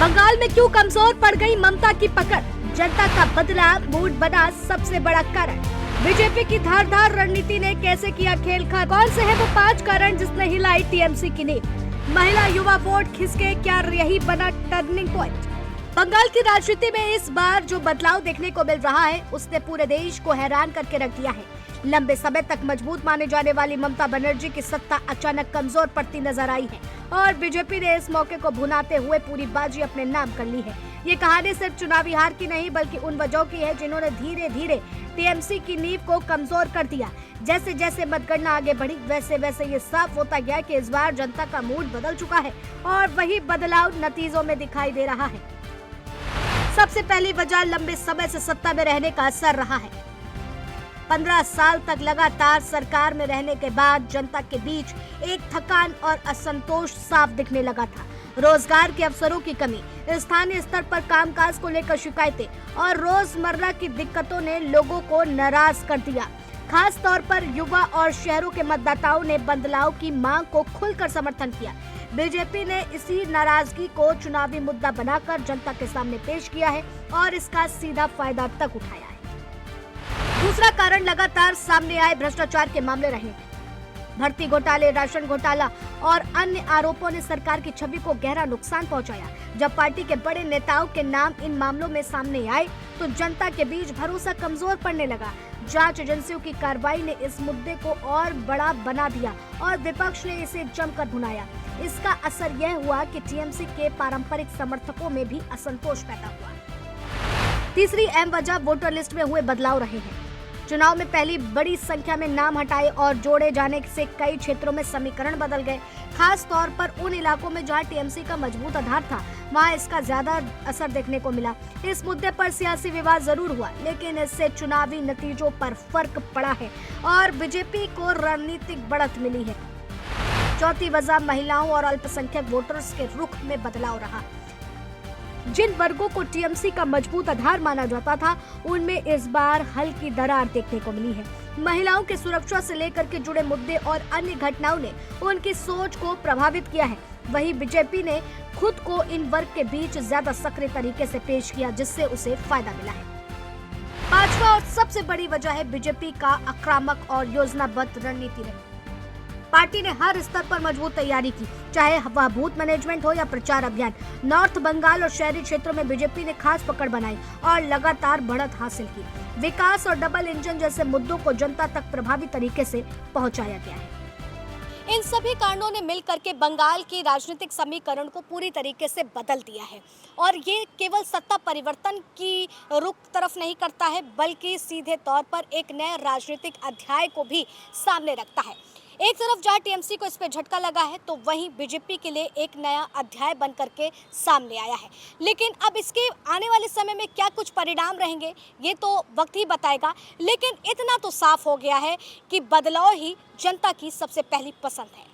बंगाल में क्यों कमजोर पड़ गई ममता की पकड़, जनता का बदला मूड बना सबसे बड़ा कारण। बीजेपी की धारदार रणनीति ने कैसे किया खेल खत्म, कौन से है वो 5 कारण जिसने हिलाई टीएमसी की नींव। महिला युवा वोट खिसके, क्या यही बना टर्निंग पॉइंट। बंगाल की राजनीति में इस बार जो बदलाव देखने को मिल रहा है उसने पूरे देश को हैरान करके रख दिया है। लंबे समय तक मजबूत माने जाने वाली ममता बनर्जी की सत्ता अचानक कमजोर पड़ती नजर आई है और बीजेपी ने इस मौके को भुनाते हुए पूरी बाजी अपने नाम कर ली है। ये कहानी सिर्फ चुनावी हार की नहीं बल्कि उन वजहों की है जिन्होंने धीरे धीरे टीएमसी की नींव को कमजोर कर दिया। जैसे जैसे मतगणना आगे बढ़ी वैसे वैसे ये साफ होता गया कि इस बार जनता का मूड बदल चुका है और वही बदलाव नतीजों में दिखाई दे रहा है। सबसे पहली वजह लंबे समय से सत्ता में रहने का असर रहा है। 15 साल तक लगातार सरकार में रहने के बाद जनता के बीच एक थकान और असंतोष साफ दिखने लगा था। रोजगार के अवसरों की कमी, स्थानीय स्तर पर कामकाज को लेकर शिकायतें और रोजमर्रा की दिक्कतों ने लोगों को नाराज कर दिया। खास तौर पर युवा और शहरों के मतदाताओं ने बदलाव की मांग को खुलकर समर्थन किया। बीजेपी ने इसी नाराजगी को चुनावी मुद्दा बनाकर जनता के सामने पेश किया है और इसका सीधा फायदा तक उठाया है। दूसरा कारण लगातार सामने आए भ्रष्टाचार के मामले रहे। भर्ती घोटाले, राशन घोटाला और अन्य आरोपों ने सरकार की छवि को गहरा नुकसान पहुंचाया। जब पार्टी के बड़े नेताओं के नाम इन मामलों में सामने आए तो जनता के बीच भरोसा कमजोर पड़ने लगा। जांच एजेंसियों की कार्रवाई ने इस मुद्दे को और बड़ा बना दिया और विपक्ष ने इसे जमकर भुनाया। इसका असर यह हुआ कि टीएमसी के पारंपरिक समर्थकों में भी असंतोष पैदा हुआ। तीसरी अहम वजह वोटर लिस्ट में हुए बदलाव रहे हैं। चुनाव में पहली बड़ी संख्या में नाम हटाए और जोड़े जाने से कई क्षेत्रों में समीकरण बदल गए। खास तौर पर उन इलाकों में जहां टीएमसी का मजबूत आधार था वहां इसका ज्यादा असर देखने को मिला। इस मुद्दे पर सियासी विवाद जरूर हुआ लेकिन इससे चुनावी नतीजों पर फर्क पड़ा है और बीजेपी को रणनीतिक बढ़त मिली है। चौथी वजह महिलाओं और अल्पसंख्यक वोटर्स के रुख में बदलाव रहा। जिन वर्गों को टीएमसी का मजबूत आधार माना जाता था उनमें इस बार हल्की दरार देखने को मिली है। महिलाओं की सुरक्षा से लेकर के जुड़े मुद्दे और अन्य घटनाओं ने उनकी सोच को प्रभावित किया है। वहीं बीजेपी ने खुद को इन वर्ग के बीच ज्यादा सक्रिय तरीके से पेश किया जिससे उसे फायदा मिला है। पांचवा और सबसे बड़ी वजह है बीजेपी का आक्रामक और योजनाबद्ध रणनीति रही। पार्टी ने हर स्तर पर मजबूत तैयारी की, चाहे वह बूथ मैनेजमेंट हो या प्रचार अभियान। नॉर्थ बंगाल और शहरी क्षेत्रों में बीजेपी ने खास पकड़ बनाई और लगातार बढ़त हासिल की। विकास और डबल इंजन जैसे मुद्दों को जनता तक प्रभावी तरीके से पहुंचाया गया है। इन सभी कारणों ने मिलकर के बंगाल की राजनीतिक समीकरण को पूरी तरीके से बदल दिया है और ये केवल सत्ता परिवर्तन की रुख तरफ नहीं करता है बल्कि सीधे तौर पर एक नए राजनीतिक अध्याय को भी सामने रखता है। एक तरफ जहां टीएमसी को इस पे झटका लगा है तो वहीं बीजेपी के लिए एक नया अध्याय बन करके सामने आया है। लेकिन अब इसके आने वाले समय में क्या कुछ परिणाम रहेंगे ये तो वक्त ही बताएगा, लेकिन इतना तो साफ हो गया है कि बदलाव ही जनता की सबसे पहली पसंद है।